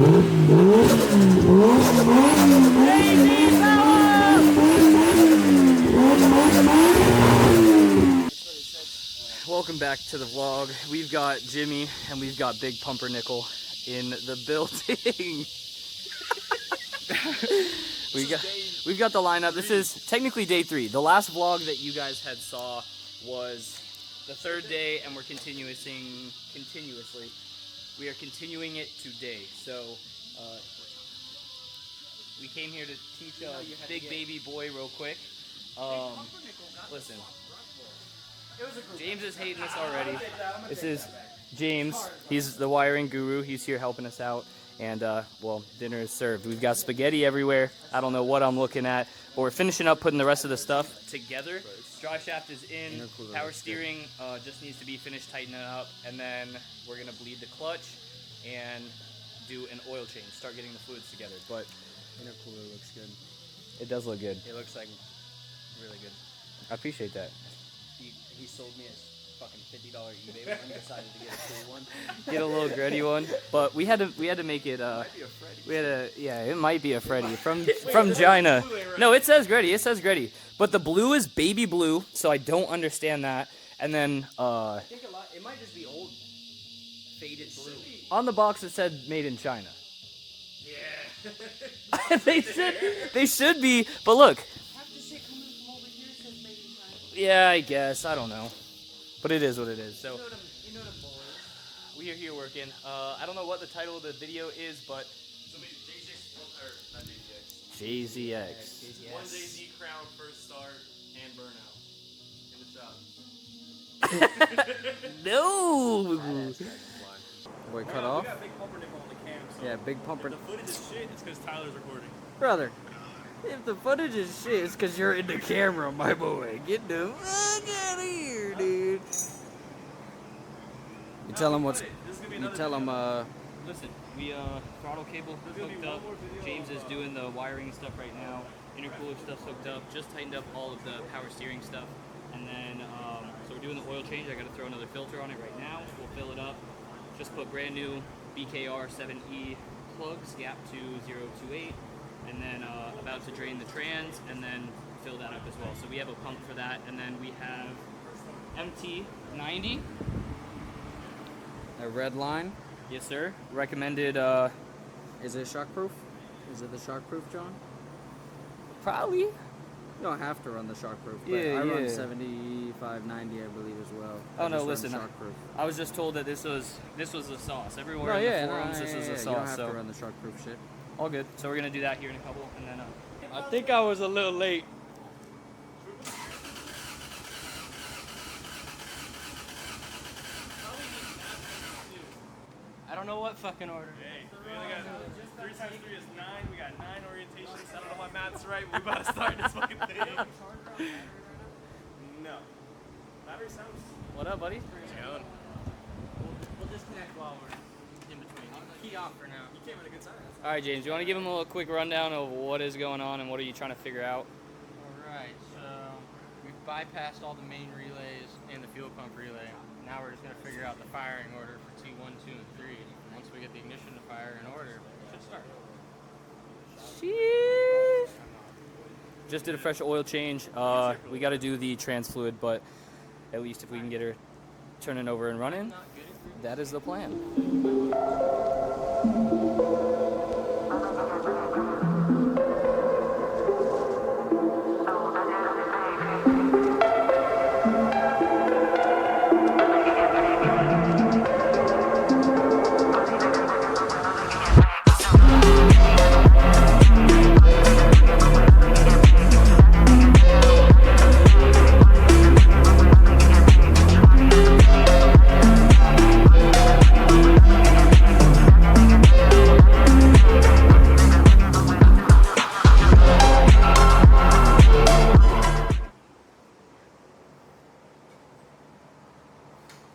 Welcome back to the vlog. We've got Jimmy and we've got Big Pumpernickel in the building. We've got the lineup. This is technically day 3. The last vlog that you guys had saw was the 3rd day, and we're continuously. We are continuing it today. So we came here to teach a big baby boy real quick. Listen. James is hating us already. This is James. He's the wiring guru. He's here helping us out. And, well, dinner is served. We've got spaghetti everywhere. I don't know what I'm looking at. But we're finishing up putting the rest of the stuff together. Drive shaft is in. Power steering just needs to be finished tightening it up. And then we're going to bleed the clutch and do an oil change. Start getting the fluids together. But intercooler looks good. It does look good. It looks like really good. I appreciate that. He sold me a fucking $50 eBay one and decided to get a cool one. Get a little Gretty one, but we had to make it. It might be a Freddy from China. No, it says Gretty. It says Gretty, but the blue is baby blue, so I don't understand that. And then I think it might just be old faded blue. On the box it said made in China. Yeah. they should be, but look. Yeah, I guess. I don't know. But it is what it is. So, you know the boys. We are here working. I don't know what the title of the video is, but... JZX. 1JZ crown, first start, and burnout. In the shop. No! Boy, cut off? We got Big Pumpernickel on the cam, so Yeah, Big Pumper. if the footage is shit, it's because Tyler's recording. Brother, if the footage is shit, it's because you're in the camera, my boy. Get the fuck out of here, dude. You tell him what's... You tell him, Listen, we, throttle cable hooked up. James is doing the wiring stuff right now. Intercooler stuff's hooked up. Just tightened up all of the power steering stuff. And then, so we're doing the oil change. I gotta throw another filter on it right now. We'll fill it up. Just put brand new BKR 7E plugs, gap to 028. And then about to drain the trans and then fill that up as well. So we have a pump for that, and then we have MT90. a red line. Yes, sir. Recommended. Is it shockproof? Is it the shockproof, John? Probably. You don't have to run the shockproof, but Yeah, I run yeah. 7590, I believe, as well. Oh I no, just run listen. shockproof. I was just told that this was the sauce. Everywhere Oh in yeah, the forums, this is the you don't sauce. have So to run the shockproof shit. all good. So we're gonna do that here in a couple, and then. I think I was a little late. I don't know what fucking order. Hey, we only got 3 times 3 is 9. We got 9 orientations. I don't know why math's right. We about to start this fucking thing. No. Battery sounds. What up, buddy? Going. We'll disconnect while we're in between. Key off for now. You came at a good time. All right, James. You want to give him a little quick rundown of what is going on and what are you trying to figure out? Alright, so we've bypassed all the main relays and the fuel pump relay. Now we're just going to figure out the firing order for T1, 2, and 3. Once we get the ignition to fire in order, it should start. Sheesh. Just did a fresh oil change. We got to do the trans fluid, but at least if we can get her turning over and running, that is the plan.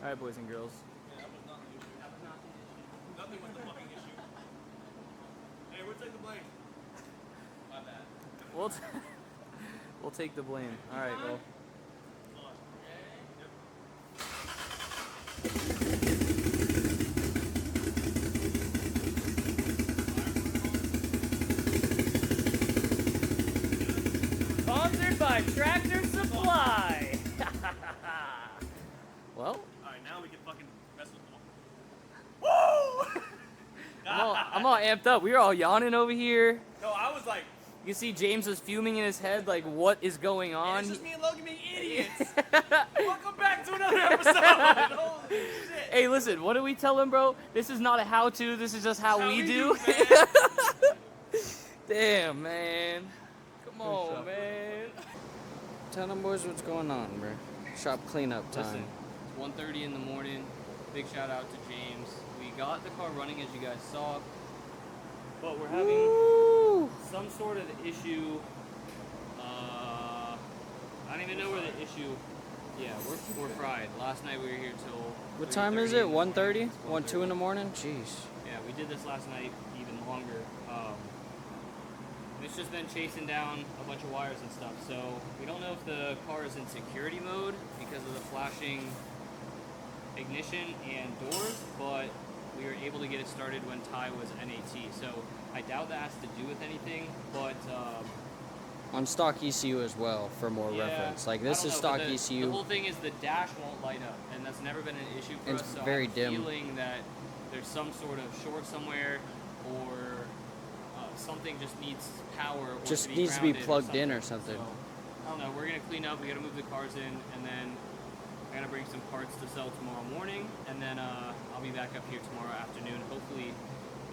All right, boys and girls. Nothing was the fucking issue. Hey, we'll take the blame. My bad. We'll take the blame. All right, well. Sponsored by Tractor Supply. Well, Alright, now we can fucking mess with them. Woo! I'm all amped up. We were all yawning over here. No, I was like, You can see James was fuming in his head, like, what is going man, on? it's just me and Logan being idiots. Welcome back to another episode. Holy shit. Hey, listen, what do we tell him, bro? This is not a how-to, this is just how we do. man. Damn, man. Come on, man. Tell them boys what's going on, bro. Shop cleanup time. Listen, it's 1:30 in the morning. Big shout out to James. We got the car running as you guys saw, but we're having Woo! some sort of issue. I don't even know where the issue. Yeah, we're fried. Last night we were here till. What time is it? 3:30 in the morning. 1:30? It's 1, 2 in the morning? Jeez. Yeah, we did this last night even longer. It's just been chasing down a bunch of wires and stuff. So we don't know if the car is in security mode because of the flashing ignition and doors, but we were able to get it started when Ty was NAT. So I doubt that has to do with anything, but On stock ECU as well, for more yeah, reference. Like, I this don't is know, stock but ECU. The whole thing is the dash won't light up, and that's never been an issue for It's us. So very I'm dim. feeling that there's some sort of short somewhere, or something just needs power. Or Just to be needs to be grounded plugged in or something. So, I don't know. We're gonna clean up. We gotta move the cars in, and then I'm gonna bring some parts to sell tomorrow morning, and then I'll be back up here tomorrow afternoon, hopefully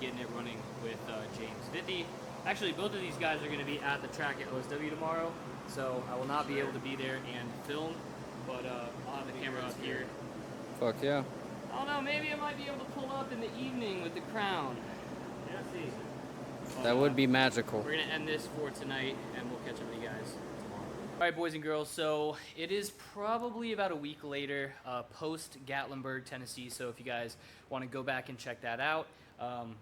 getting it running with James Vithi. Actually, both of these guys are gonna be at the track at OSW tomorrow, so I will not be able to be there and film, but I'll have the camera up here. Fuck yeah. I don't know. Maybe I might be able to pull up in the evening with the crown. Yeah, see. That would be magical. We're gonna end this for tonight, and we'll catch up with you guys tomorrow. All right, boys and girls. So it is probably about a week later, post Gatlinburg, Tennessee. So if you guys want to go back and check that out,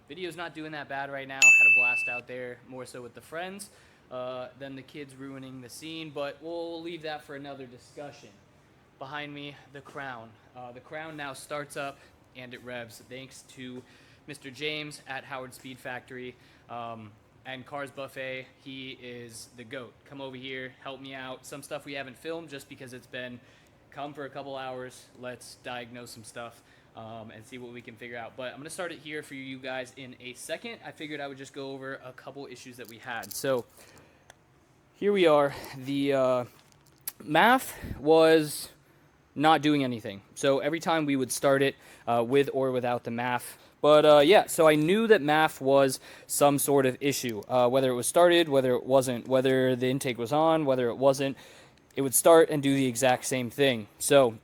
video's not doing that bad right now. Had a blast out there, more so with the friends than the kids ruining the scene. But we'll leave that for another discussion. Behind me, the crown. The crown now starts up and it revs thanks to Mr. James at Howard Speed Factory. And Cars Buffet, he is the GOAT. Come over here, help me out. Some stuff we haven't filmed just because it's been come for a couple hours. Let's diagnose some stuff and see what we can figure out. But I'm going to start it here for you guys in a second. I figured I would just go over a couple issues that we had. So here we are. The MAF was not doing anything. So every time we would start it with or without the MAF. But yeah, so I knew that MAF was some sort of issue. Whether it was started, whether it wasn't, whether the intake was on, whether it wasn't, it would start and do the exact same thing. So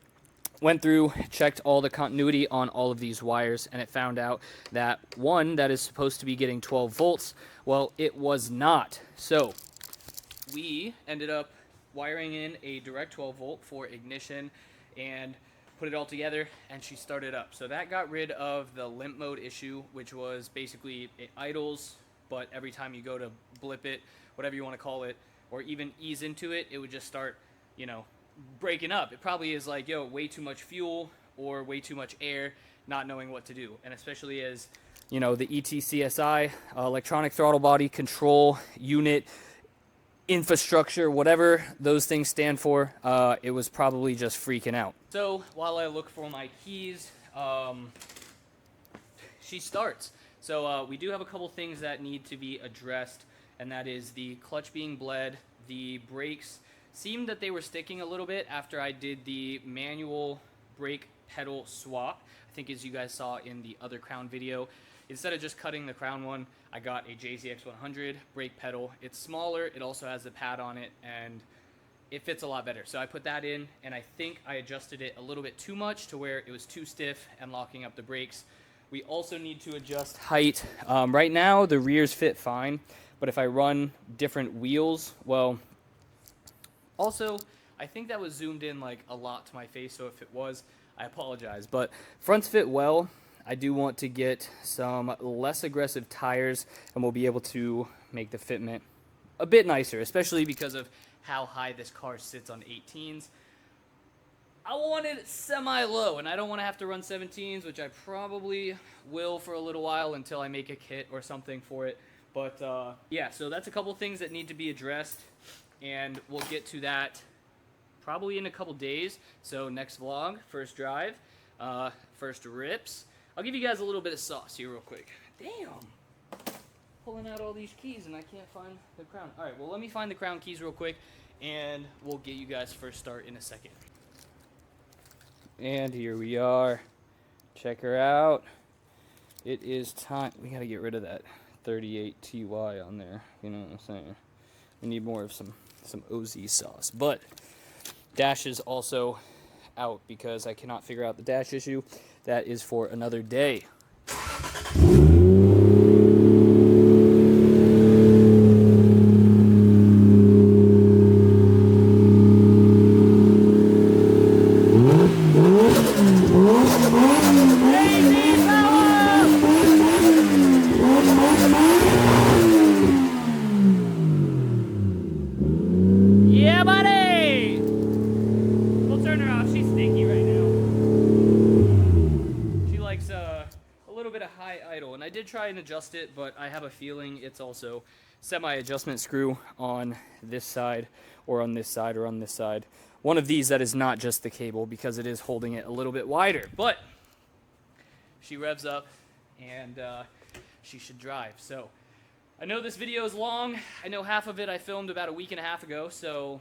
went through, checked all the continuity on all of these wires, and it found out that one that is supposed to be getting 12 volts, well, it was not. So we ended up wiring in a direct 12 volt for ignition and put it all together, and she started up. So that got rid of the limp mode issue, which was basically it idles, but every time you go to blip it, whatever you want to call it, or even ease into it, it would just start, you know, breaking up. It probably is like, yo, way too much fuel or way too much air, not knowing what to do. And especially as, you know, the ETCSI, electronic throttle body control unit, infrastructure, whatever those things stand for, it was probably just freaking out. So while I look for my keys, she starts. So we do have a couple things that need to be addressed, and that is the clutch being bled. The brakes seemed that they were sticking a little bit after I did the manual brake pedal swap. I think as you guys saw in the other crown video, instead of just cutting the crown one, I got a JZS155 brake pedal. It's smaller, it also has a pad on it, and it fits a lot better. So I put that in, and I think I adjusted it a little bit too much to where it was too stiff and locking up the brakes. We also need to adjust height. Right now, the rears fit fine, but if I run different wheels, well, also, I think that was zoomed in like a lot to my face, so if it was, I apologize. But fronts fit well. I do want to get some less aggressive tires, and we'll be able to make the fitment a bit nicer, especially because of how high this car sits on 18s. I want it semi-low, and I don't want to have to run 17s, which I probably will for a little while until I make a kit or something for it. But yeah, so that's a couple things that need to be addressed. and we'll get to that probably in a couple days. So next vlog, first drive, first rips. I'll give you guys a little bit of sauce here real quick. Damn. Pulling out all these keys and I can't find the crown. All right, well, let me find the crown keys real quick and we'll get you guys first start in a second. And here we are. Check her out. It is time. We gotta get rid of that 38 TY on there. You know what I'm saying? We need more of some OZ sauce. But dash is also out because I cannot figure out the dash issue. That is for another day. Yeah, buddy! We'll turn her off. She's stinky right now. She likes a little bit of high idle, and I did try and adjust it, but I have a feeling it's also semi-adjustment screw on this side, or on this side, or on this side. One of these that is not just the cable, because it is holding it a little bit wider. But she revs up, and she should drive. So I know this video is long. I know half of it I filmed about a week and a half ago, so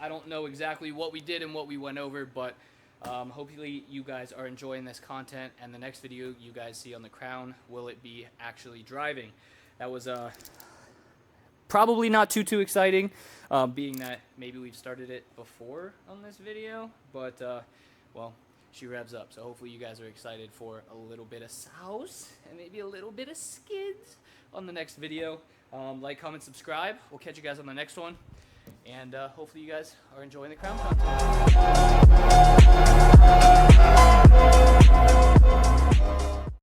I don't know exactly what we did and what we went over, but hopefully you guys are enjoying this content, and the next video you guys see on the crown, will it be actually driving? That was probably not too exciting, being that maybe we've started it before on this video, but well, she revs up, so hopefully you guys are excited for a little bit of sauce and maybe a little bit of skids on the next video. Like, comment, subscribe. We'll catch you guys on the next one, and hopefully you guys are enjoying the crown content.